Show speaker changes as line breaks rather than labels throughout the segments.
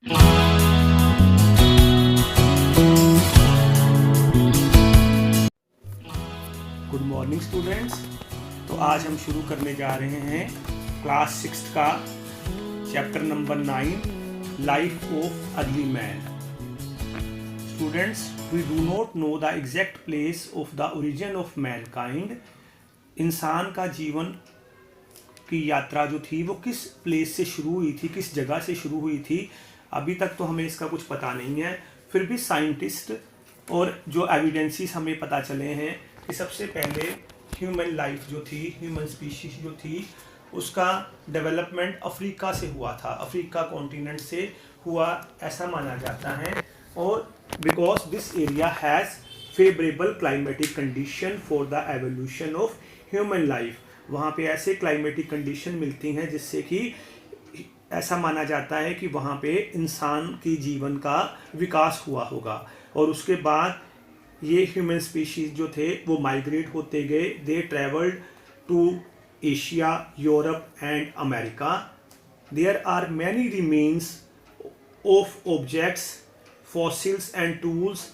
Good morning students. तो आज हम शुरू करने जा रहे हैं क्लास 6 का chapter number 9, life of early man. Students, we do not know the exact place of the origin of mankind. इंसान का जीवन की यात्रा जो थी वो किस प्लेस से शुरू हुई थी, किस जगह से शुरू हुई थी, अभी तक तो हमें इसका कुछ पता नहीं है। फिर भी साइंटिस्ट और जो एविडेंसेस हमें पता चले हैं कि सबसे पहले ह्यूमन लाइफ जो थी, ह्यूमन स्पीशीज जो थी, उसका डेवलपमेंट अफ्रीका से हुआ था, अफ्रीका कॉन्टिनेंट से हुआ ऐसा माना जाता है। और because this area has favourable climatic condition for the evolution of human life, वहाँ पे ऐसे क्लाइमेटिक कंडीशन मिलती हैं जिससे कि ऐसा माना जाता है कि वहाँ पे इंसान की जीवन का विकास हुआ होगा। और उसके बाद ये ह्यूमन स्पीशीज जो थे वो माइग्रेट होते गए। They travelled to Asia, Europe and America. There are many remains of objects, fossils and tools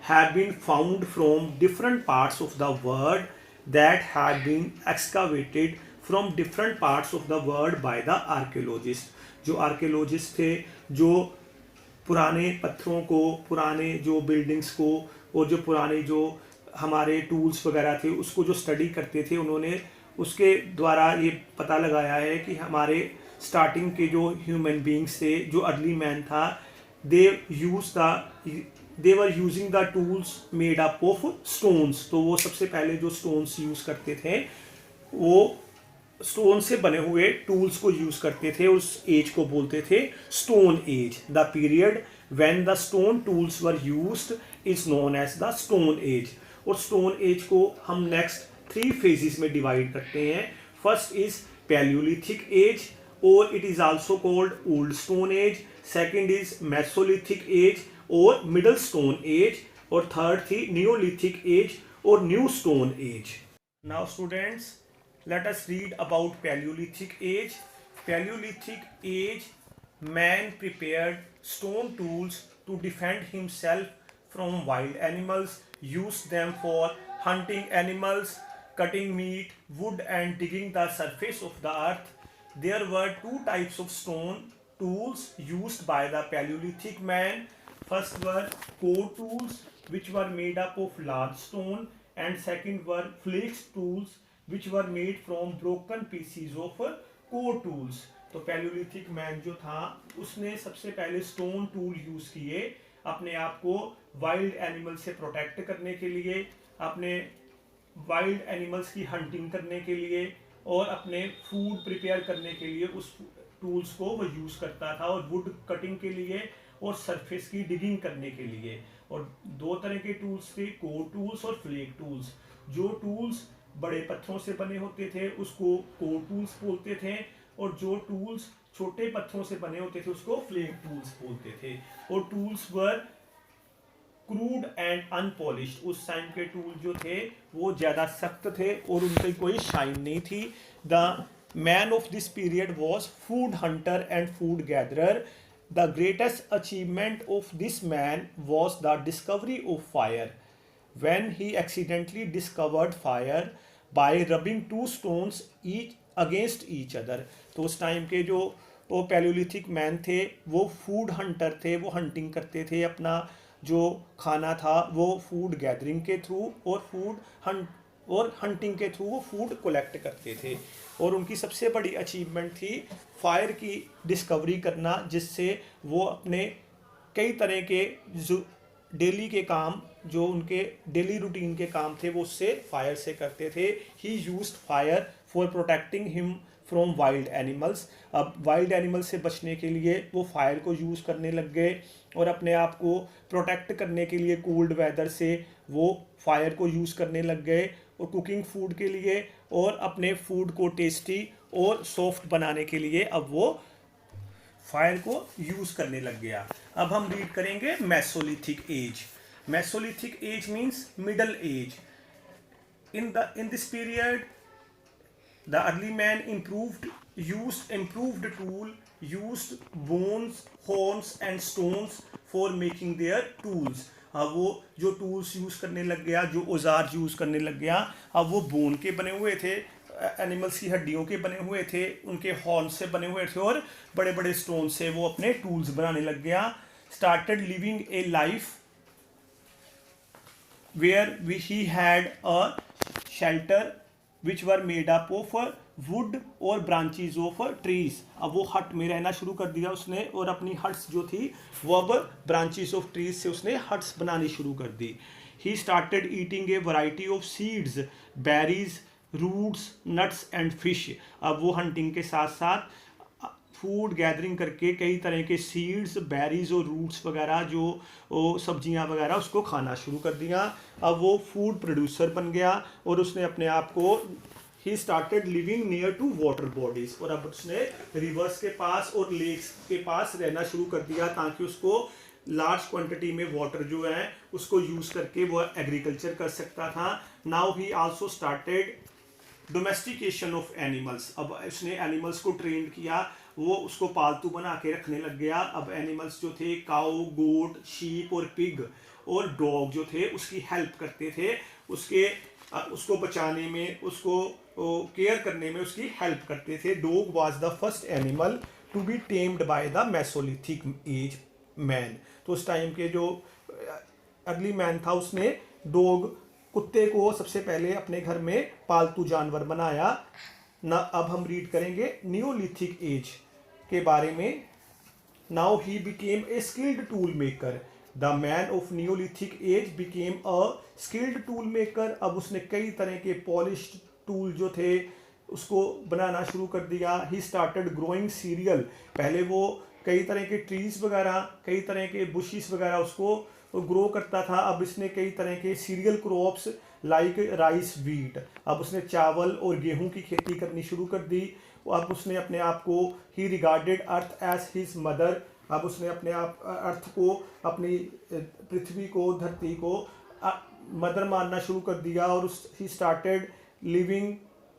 have been found from different parts of the world that have been excavated from different parts of the world by the archaeologists। जो archaeologist थे, जो पुराने पत्थरों को, पुराने जो buildings को और जो पुराने जो हमारे टूल्स वगैरह थे उसको जो स्टडी करते थे, उन्होंने उसके द्वारा ये पता लगाया है कि हमारे स्टार्टिंग के जो ह्यूमन बींग्स थे, जो अर्ली मैन था, they were using the tools made up of stones। तो वो सबसे पहले जो stones यूज़ करते थे वो स्टोन से बने हुए टूल्स को यूज करते थे। उस एज को बोलते थे stone age. The period when the stone tools were used is known as the stone age. और स्टोन एज को हम नेक्स्ट 3 फेजेस में डिवाइड करते हैं। फर्स्ट इज पैलियोलिथिक एज और it is also called old stone age. Second is mesolithic age और middle stone age. और third थी नियोलिथिक एज और new stone age. Now students, let us read about Paleolithic age. Paleolithic age, man prepared stone tools to defend himself from wild animals, used them for hunting animals, cutting meat, wood and digging the surface of the earth. There were 2 types of stone tools used by the Paleolithic man. First were core tools, which were made up of large stone, and second were flake tools, which were made from broken pieces of core tools। तो Palaeolithic man जो था उसने सबसे पहले stone tool use किए अपने आप को वाइल्ड एनिमल से प्रोटेक्ट करने के लिए, अपने वाइल्ड एनिमल्स की हंटिंग करने के लिए और अपने फूड प्रिपेयर करने के लिए उस टूल्स को वो यूज करता था, और वुड कटिंग के लिए और सरफेस की डिगिंग करने के लिए। और 2 तरह के टूल्स थे, कोर टूल्स और फ्लेक टूल्स। जो टूल्स बड़े पत्थरों से बने होते थे उसको कोर टूल्स बोलते थे, और जो टूल्स छोटे पत्थरों से बने होते थे उसको फ्लेक टूल्स बोलते थे। और tools were crude and unpolished. उस टाइम के टूल जो थे वो ज़्यादा सख्त थे और उनकी कोई शाइन नहीं थी। The man of this period was food Hunter and food gatherer. The greatest achievement of this man was the discovery of fire, when he accidentally discovered fire by rubbing 2 stones each against each other। तो उस time के जो वो Palaeolithic man थे वो food Hunter थे, वो hunting करते थे, अपना जो खाना था वो फूड गैदरिंग के थ्रू और हंटिंग के थ्रू वो फूड कलेक्ट करते थे। और उनकी सबसे बड़ी अचीवमेंट थी फायर की डिस्कवरी करना, जिससे वो अपने कई तरह के जो डेली के काम, जो उनके डेली रूटीन के काम थे वो उससे फायर से करते थे। ही used fire for protecting him from wild animals. अब वाइल्ड एनिमल से बचने के लिए वो फायर को यूज़ करने लग गए, और अपने आप को प्रोटेक्ट करने के लिए कोल्ड वेदर से वो फायर को यूज़ करने लग गए, और कुकिंग फूड के लिए और अपने फूड को टेस्टी और सॉफ्ट बनाने के लिए अब वो फायर को यूज करने लग गया। अब हम रीड करेंगे Mesolithic as. Mesolithic as means middle age. in this period the early man used improved tool used bones, horns and stones for making their tools. अब वो जो टूल्स यूज करने लग गया, जो औजार यूज करने लग गया, अब वो बोन के बने हुए थे, एनिमल्स की हड्डियों के बने हुए थे, उनके हॉर्न से बने हुए थे, और बड़े बड़े स्टोन से वो अपने टूल्स बनाने लग गया. Started living A life where he had a shelter which were made up of wood और branches of trees. अब वो हट में रहना शुरू कर दिया उसने, और अपनी हट्स जो थी वो अब branches of trees से उसने हट्स बनानी शुरू कर दी. He started eating a variety of seeds, berries, roots, nuts and fish. अब वो हंटिंग के साथ साथ फूड गैदरिंग करके कई तरह के सीड्स, बेरीज और रूट्स वगैरह, जो सब्जियां वगैरह, उसको खाना शुरू कर दिया. अब वो फूड प्रोड्यूसर बन गया, और उसने अपने आप को, he started living near to water bodies, और अब उसने रिवर्स के पास और लेक्स के पास रहना शुरू कर दिया, ताकि उसको लार्ज क्वांटिटी में वाटर जो है उसको यूज करके वो एग्रीकल्चर कर सकता था. Now he also started domestication of animals. अब उसने एनिमल्स को ट्रेन किया, वो उसको पालतू बना के रखने लग गया. अब एनिमल्स जो थे, काऊ, गोट, शीप और पिग और डॉग जो थे, उसकी हेल्प करते थे, उसको बचाने में, उसको केयर करने में उसकी हेल्प करते थे. Dog was the first animal to be tamed by the mesolithic age man. तो उस टाइम के जो अर्ली मैन था, उसने डॉग, कुत्ते को सबसे पहले अपने घर में पालतू जानवर बनाया ना. अब हम रीड करेंगे नियोलिथिक एज के बारे में. Now he became a skilled tool maker. The man of neolithic age became a skilled tool maker. अब उसने कई तरह के पॉलिश्ड टूल जो थे उसको बनाना शुरू कर दिया. He started growing serial. पहले वो कई तरह के ट्रीज वगैरह, कई तरह के बुशिस वगैरह उसको ग्रो करता था. अब इसने कई तरह के cereal crops like rice, wheat, अब उसने चावल और गेहूं की खेती करनी शुरू कर दी. अब उसने अपने आप को, he regarded earth as his mother. अब उसने अपने आप अर्थ को, अपनी पृथ्वी को, धरती को मदर मानना शुरू कर दिया. और ही स्टार्टेड लिविंग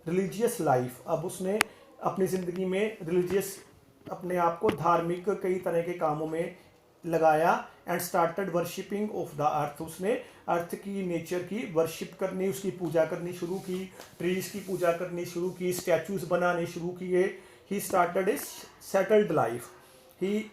रिलीजियस लाइफ. अब उसने अपनी ज़िंदगी में रिलीजियस, अपने आप को धार्मिक कई तरह के कामों में लगाया. And started worshipping of the earth. उसने अर्थ की, नेचर की वर्शिप करनी, उसकी पूजा करनी शुरू की, ट्रीज की पूजा करनी शुरू की, स्टैचूज बनाने शुरू किए. He started A settled life. He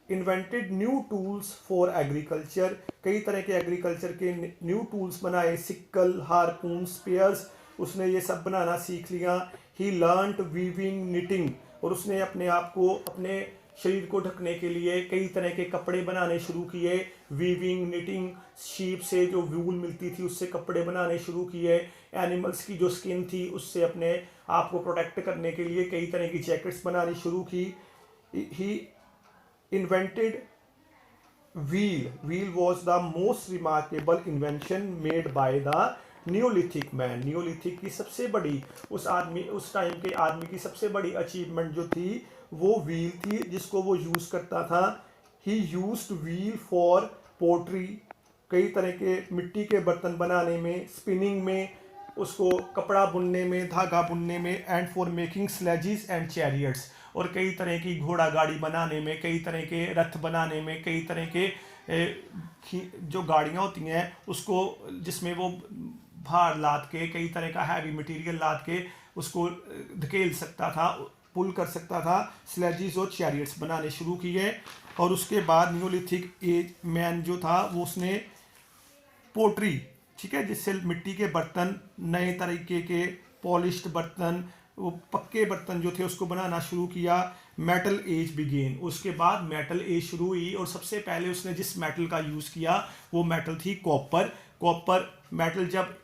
invented new tools for agriculture. कई तरह के एग्रीकल्चर के न्यू टूल्स बनाए, सिक्कल, हारपून, स्पेयर्स, उसने ये सब बनाना सीख लिया. ही लर्नड वीविंग, निटिंग, और उसने अपने आप को, अपने शरीर को ढकने के लिए कई तरह के कपड़े बनाने शुरू किए. वीविंग, निटिंग, शीप से जो वूल मिलती थी उससे कपड़े बनाने शुरू किए. एनिमल्स की जो स्किन थी उससे अपने आप को प्रोटेक्ट करने के लिए कई तरह की जैकेट्स बनानी शुरू की. He invented wheel. Wheel was the most remarkable invention made by the neolithic man. Neolithic की सबसे बड़ी, उस टाइम के आदमी की सबसे बड़ी अचीवमेंट जो थी वो व्हील थी, जिसको वो यूज करता था. He used wheel for pottery, कई तरह के मिट्टी के बर्तन बनाने में, स्पिनिंग में, उसको कपड़ा बुनने में, धागा बुनने में, and for making sledges and chariots, और कई तरह की घोड़ा गाड़ी बनाने में, कई तरह के रथ बनाने में, कई तरह के जो गाड़ियाँ होती हैं उसको, जिसमें वो भार लाद के, कई तरह का हैवी मटेरियल लाद के उसको धकेल सकता था, पुल कर सकता था. स्लेजिस और चैरियट्स बनाने शुरू किए. और उसके बाद नियोलिथिक एज मैन जो था वो उसने पोट्री, ठीक है, जिससे मिट्टी के बर्तन, नए तरीके के पॉलिश्ड बर्तन, वो पक्के बर्तन जो थे उसको बनाना शुरू किया. Metal age began. उसके बाद मेटल एज शुरू हुई, और सबसे पहले उसने जिस मेटल का यूज़ किया वो मेटल थी कॉपर. कॉपर मेटल जब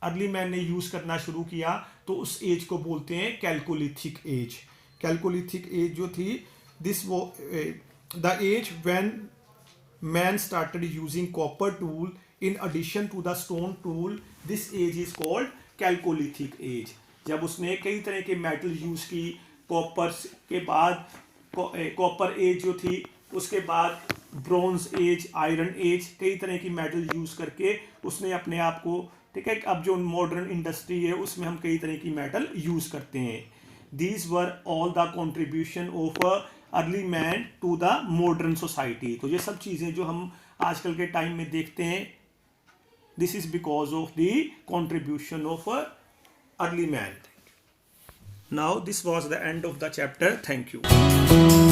अर्ली मैन ने यूज़ करना शुरू किया तो उस एज को बोलते हैं कैल्कोलिथिक एज. कैल्कोलिथिक एज जो थी, this was the age when man started using copper tool in addition to the stone tool. This age is called chalcolithic age. जब उसने कई तरह के मेटल यूज़ की, कॉपर के बाद कॉपर एज जो थी, उसके बाद ब्रॉन्ज एज, आयरन एज, कई तरह की मेटल यूज़ करके उसने अपने आप को, ठीक है, अब जो मॉडर्न इंडस्ट्री है उसमें हम कई तरह की मेटल यूज़ करते हैं. These were all the contribution of early man to the modern society. तो ये सब चीज़ें जो हम आजकल के टाइम में देखते हैं, this is because of the contribution of early man. Now this was the end of the chapter. Thank you.